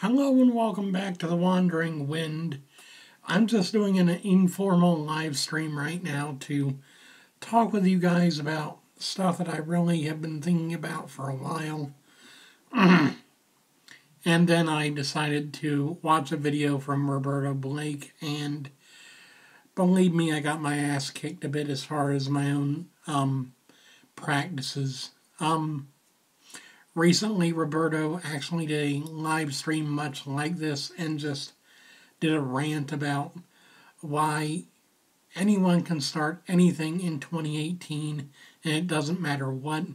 Hello and welcome back to The Wandering Wind. I'm just doing an informal live stream right now to talk with you guys about stuff that I really have been thinking about for a while. And then I decided to watch a video from Roberto Blake, and believe me, I got my ass kicked a bit as far as my own practices. Recently, Roberto actually did a live stream much like this and just did a rant about why anyone can start anything in 2018 and it doesn't matter what.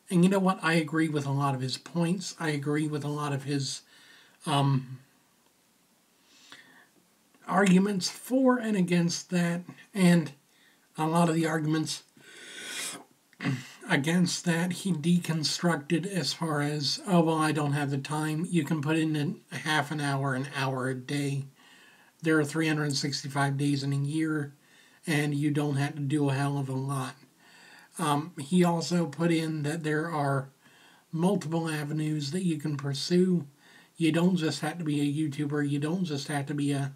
And you know what? I agree with a lot of his points. I agree with a lot of his arguments for and against that. And a lot of the arguments against that he deconstructed as far as, oh, well, I don't have the time. You can put in a half an hour a day. There are 365 days in a year, and you don't have to do a hell of a lot. He also put in that there are multiple avenues that you can pursue. You don't just have to be a YouTuber. You don't just have to be a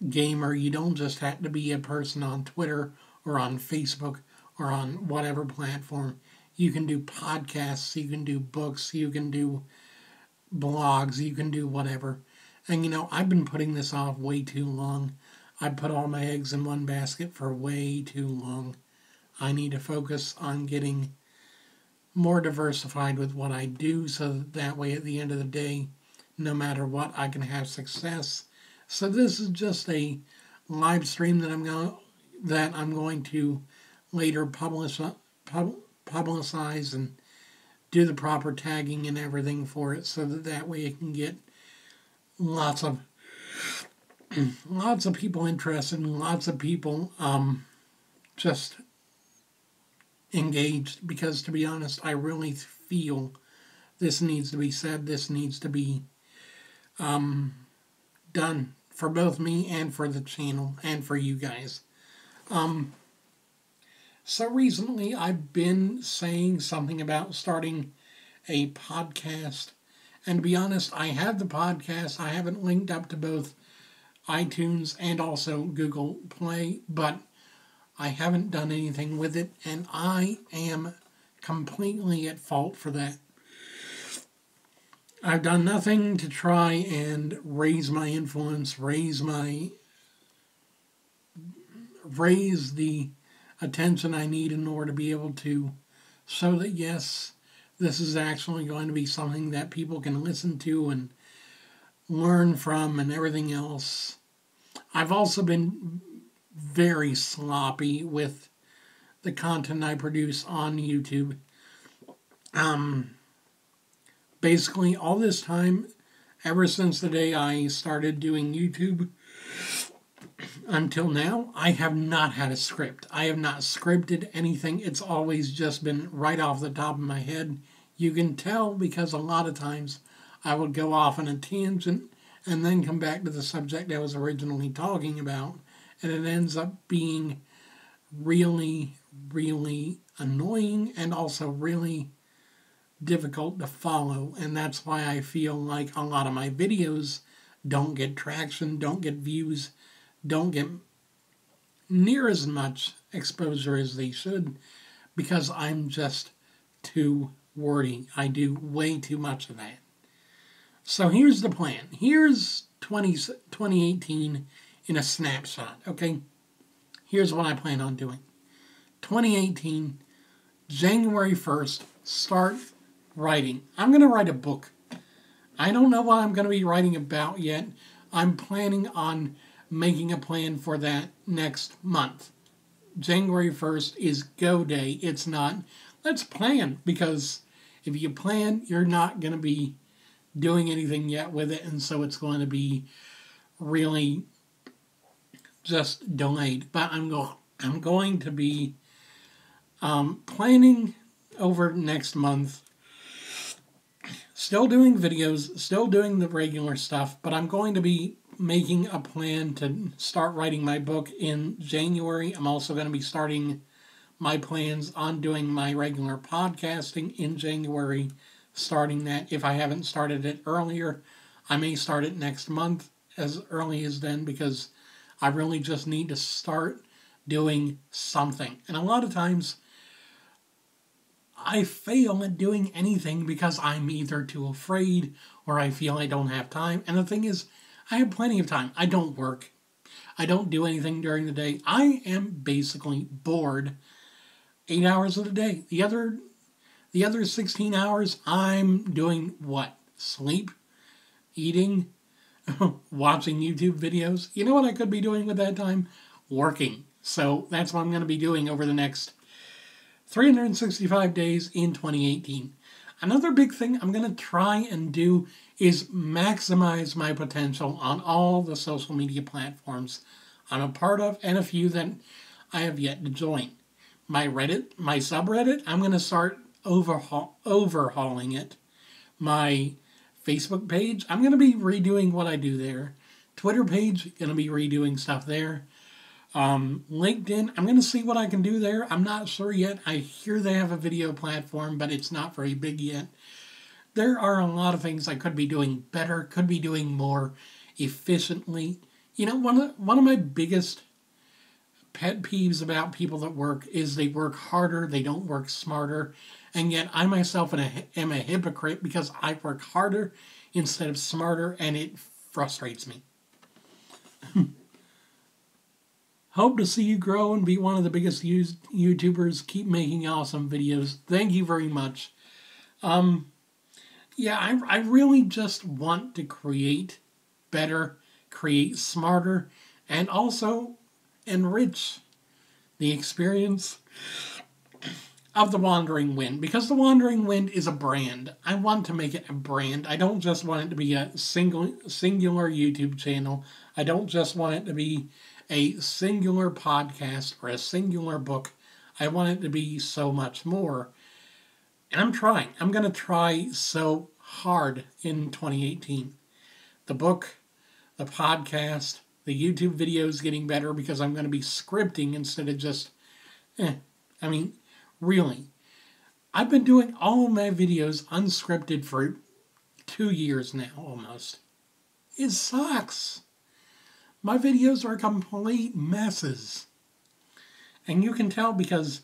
gamer. You don't just have to be a person on Twitter or on Facebook or on whatever platform. You can do podcasts, you can do books, you can do blogs, you can do whatever. And you know, I've been putting this off way too long. I put all my eggs in one basket for way too long. I need to focus on getting more diversified with what I do so that way at the end of the day, no matter what, I can have success. So this is just a live stream that I'm going to later publicize and do the proper tagging and everything for it so that way it can get lots of people interested and lots of people just engaged, because to be honest, I really feel this needs to be said, this needs to be done for both me and for the channel and for you guys. So recently I've been saying something about starting a podcast. And to be honest, I have the podcast. I have it linked up to both iTunes and also Google Play, but I haven't done anything with it, and I am completely at fault for that. I've done nothing to try and raise my influence, raise the attention I need in order to be able to show that, yes, this is actually going to be something that people can listen to and learn from and everything else. I've also been very sloppy with the content I produce on YouTube. Basically, all this time, ever since the day I started doing YouTube until now, I have not had a script. I have not scripted anything. It's always just been right off the top of my head. You can tell because a lot of times I would go off on a tangent and then come back to the subject I was originally talking about, and it ends up being really, really annoying and also really difficult to follow. And that's why I feel like a lot of my videos don't get traction, don't get views, don't get near as much exposure as they should, because I'm just too wordy. I do way too much of that. So here's the plan. Here's 2018 in a snapshot, okay? Here's what I plan on doing. 2018, January 1st, start writing. I'm going to write a book. I don't know what I'm going to be writing about yet. I'm planning on making a plan for that next month. January 1st is go day. It's not, let's plan, because if you plan, you're not going to be doing anything yet with it, and so it's going to be really just delayed. But I'm going to be planning over next month, still doing videos, still doing the regular stuff, but I'm going to be making a plan to start writing my book in January. I'm also going to be starting my plans on doing my regular podcasting in January, starting that. If I haven't started it earlier, I may start it next month as early as then because I really just need to start doing something. And a lot of times I fail at doing anything because I'm either too afraid or I feel I don't have time. And the thing is, I have plenty of time. I don't work. I don't do anything during the day. I am basically bored 8 hours of the day. The other 16 hours, I'm doing what? Sleep? Eating? Watching YouTube videos? You know what I could be doing with that time? Working. So that's what I'm going to be doing over the next 365 days in 2018. Another big thing I'm going to try and do is maximize my potential on all the social media platforms I'm a part of and a few that I have yet to join. My subreddit, I'm going to start overhauling it. My Facebook page, I'm going to be redoing what I do there. Twitter page, going to be redoing stuff there. LinkedIn, I'm going to see what I can do there. I'm not sure yet. I hear they have a video platform, but it's not very big yet. There are a lot of things I could be doing better, could be doing more efficiently. You know, one of my biggest pet peeves about people that work is they work harder, they don't work smarter, and yet I myself am a hypocrite because I work harder instead of smarter, and it frustrates me. Hope to see you grow and be one of the biggest YouTubers. Keep making awesome videos. Thank you very much. Yeah, I really just want to create better, create smarter, and also enrich the experience of the Wandering Wind. Because the Wandering Wind is a brand. I want to make it a brand. I don't just want it to be a singular YouTube channel. I don't just want it to be a singular podcast or a singular book. I want it to be so much more. And I'm trying. I'm going to try so hard in 2018. The book, the podcast, the YouTube videos getting better because I'm going to be scripting instead of just, really. I've been doing all of my videos unscripted for 2 years now, almost. It sucks. My videos are complete messes. And you can tell because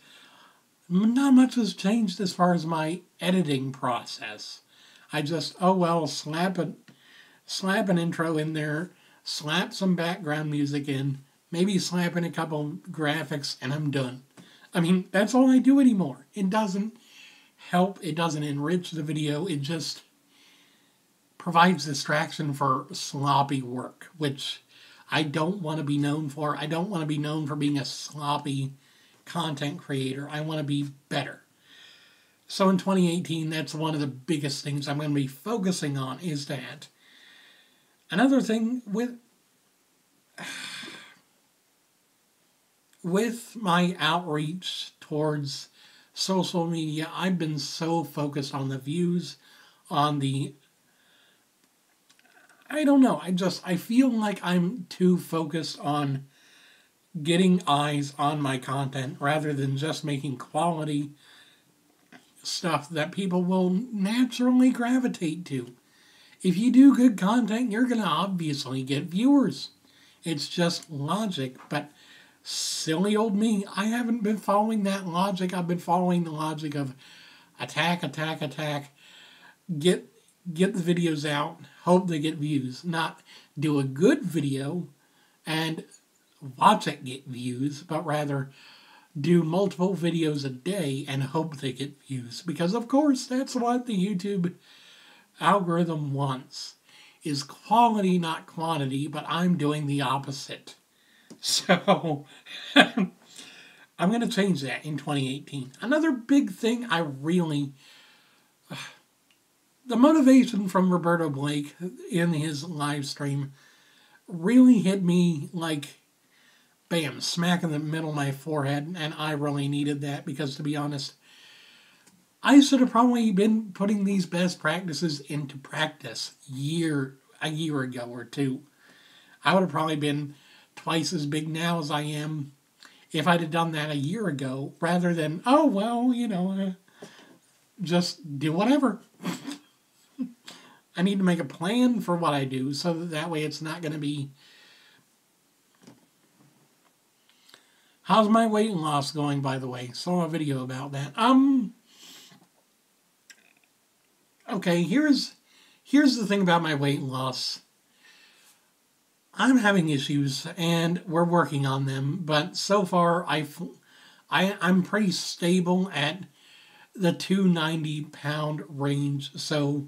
not much has changed as far as my editing process. I just, slap an intro in there, slap some background music in, maybe slap in a couple graphics, and I'm done. That's all I do anymore. It doesn't help, it doesn't enrich the video, it just provides distraction for sloppy work, which I don't want to be known for. I don't want to be known for being a sloppy content creator. I want to be better. So in 2018, that's one of the biggest things I'm going to be focusing on is that. Another thing with my outreach towards social media, I've been so focused on the views, on the I don't know. I feel like I'm too focused on getting eyes on my content rather than just making quality stuff that people will naturally gravitate to. If you do good content, you're going to obviously get viewers. It's just logic. But silly old me, I haven't been following that logic. I've been following the logic of attack, attack, attack. Get the videos out, hope they get views. Not do a good video and watch it get views, but rather do multiple videos a day and hope they get views. Because of course, that's what the YouTube algorithm wants, is quality, not quantity, but I'm doing the opposite. So, I'm going to change that in 2018. Another big thing the motivation from Roberto Blake in his live stream really hit me like, bam, smack in the middle of my forehead, and I really needed that because, to be honest, I should have probably been putting these best practices into practice a year ago or two. I would have probably been twice as big now as I am if I'd have done that a year ago, rather than, just do whatever. I need to make a plan for what I do so that way it's not going to be, how's my weight loss going, by the way? Saw a video about that. Okay, here's the thing about my weight loss. I'm having issues, and we're working on them, but so far I'm pretty stable at the 290-pound range, so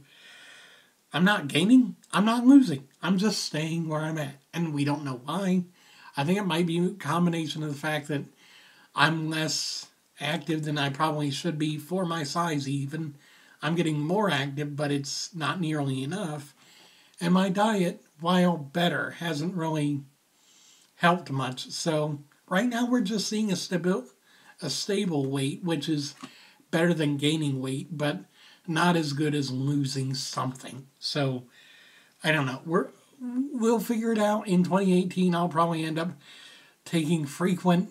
I'm not gaining, I'm not losing. I'm just staying where I'm at, and we don't know why. I think it might be a combination of the fact that I'm less active than I probably should be for my size even. I'm getting more active, but it's not nearly enough. And my diet, while better, hasn't really helped much. So right now we're just seeing a stable weight, which is better than gaining weight, but not as good as losing something. So I don't know. We'll figure it out. In 2018, I'll probably end up taking frequent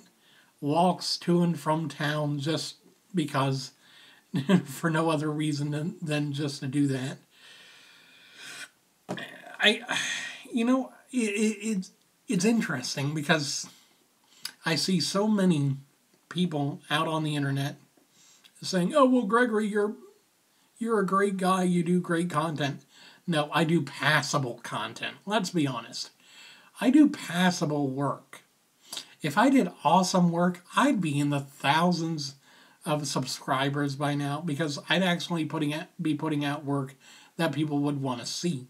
walks to and from town just because, for no other reason than just to do that. It's interesting because I see so many people out on the internet saying, "Oh well, Gregory, you're a great guy. You do great content." No, I do passable content. Let's be honest. I do passable work. If I did awesome work, I'd be in the thousands of subscribers by now because I'd actually be putting out work that people would want to see.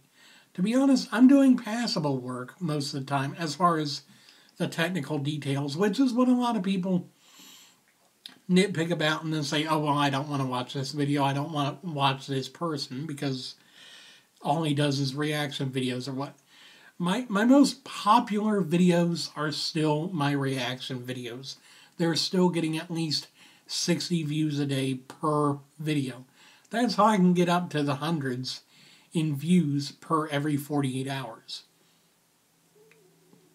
To be honest, I'm doing passable work most of the time as far as the technical details, which is what a lot of people nitpick about and then say, "Oh, well, I don't want to watch this video. I don't want to watch this person because all he does is reaction videos," or what. My most popular videos are still my reaction videos. They're still getting at least 60 views a day per video. That's how I can get up to the hundreds in views per every 48 hours.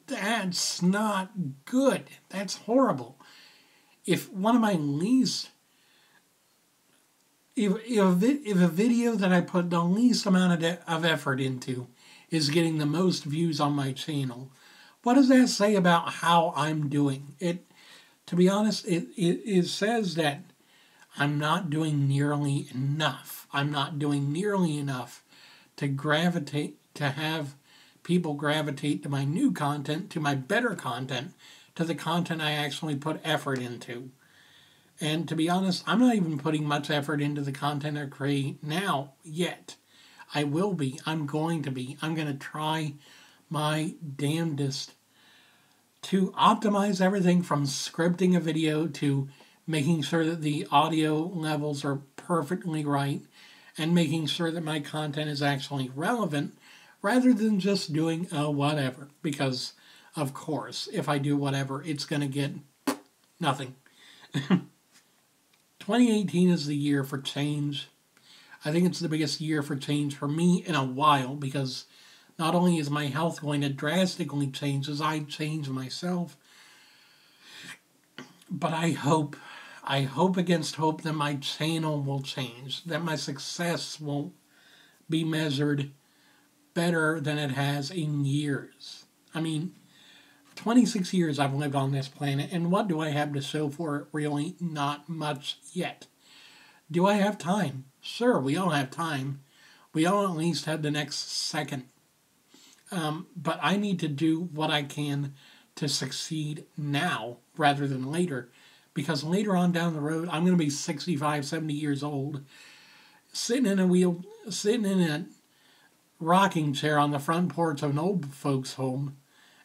That's not good. That's horrible. If one of my least... If a video that I put the least amount of effort into is getting the most views on my channel, what does that say about how I'm doing? To be honest, it says that I'm not doing nearly enough. I'm not doing nearly enough to have people gravitate to my new content, to my better content, to the content I actually put effort into. And to be honest, I'm not even putting much effort into the content I create now yet. I will be. I'm going to be. I'm going to try my damnedest to optimize everything from scripting a video to making sure that the audio levels are perfectly right and making sure that my content is actually relevant rather than just doing whatever. Because, of course, if I do whatever, it's going to get nothing. 2018 is the year for change. I think it's the biggest year for change for me in a while because not only is my health going to drastically change as I change myself, but I hope against hope that my channel will change, that my success will be measured better than it has in years. I mean, 26 years I've lived on this planet, and what do I have to show for it? Really, not much yet. Do I have time? Sure, we all have time. We all at least have the next second. But I need to do what I can to succeed now rather than later. Because later on down the road, I'm going to be 65, 70 years old, sitting in a rocking chair on the front porch of an old folks' home,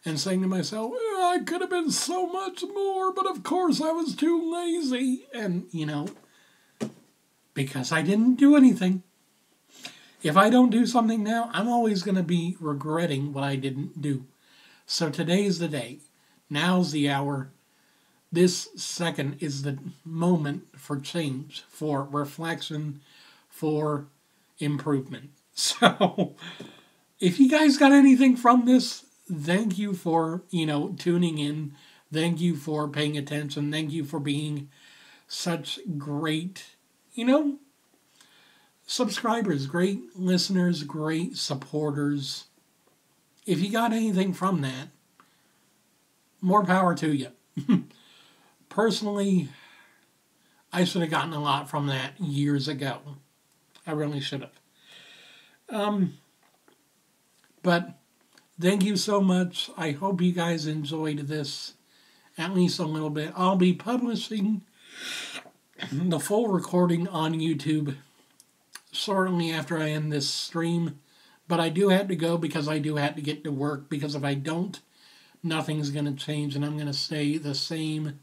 and saying to myself, I could have been so much more, but of course I was too lazy. And, because I didn't do anything. If I don't do something now, I'm always going to be regretting what I didn't do. So today's the day. Now's the hour. This second is the moment for change, for reflection, for improvement. So, if you guys got anything from this, thank you for, tuning in. Thank you for paying attention. Thank you for being such great, subscribers, great listeners, great supporters. If you got anything from that, more power to you. Personally, I should have gotten a lot from that years ago. I really should have. But thank you so much. I hope you guys enjoyed this at least a little bit. I'll be publishing the full recording on YouTube shortly after I end this stream. But I do have to go because I do have to get to work, because if I don't, nothing's going to change and I'm going to stay the same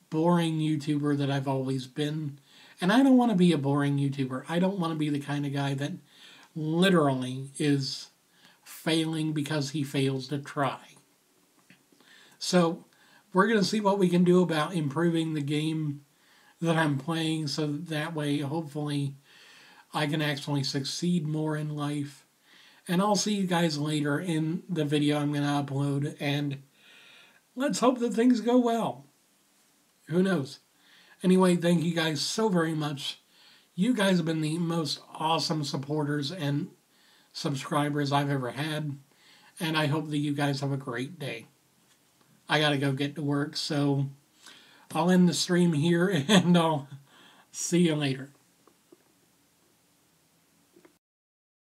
boring YouTuber that I've always been. And I don't want to be a boring YouTuber. I don't want to be the kind of guy that literally is failing because he fails to try. So we're going to see what we can do about improving the game that I'm playing, so that way hopefully I can actually succeed more in life. And I'll see you guys later in the video I'm going to upload, and let's hope that things go well. Who knows? Anyway, thank you guys so very much. You guys have been the most awesome supporters and subscribers I've ever had, and I hope that you guys have a great day. I gotta go get to work, so I'll end the stream here, and I'll see you later.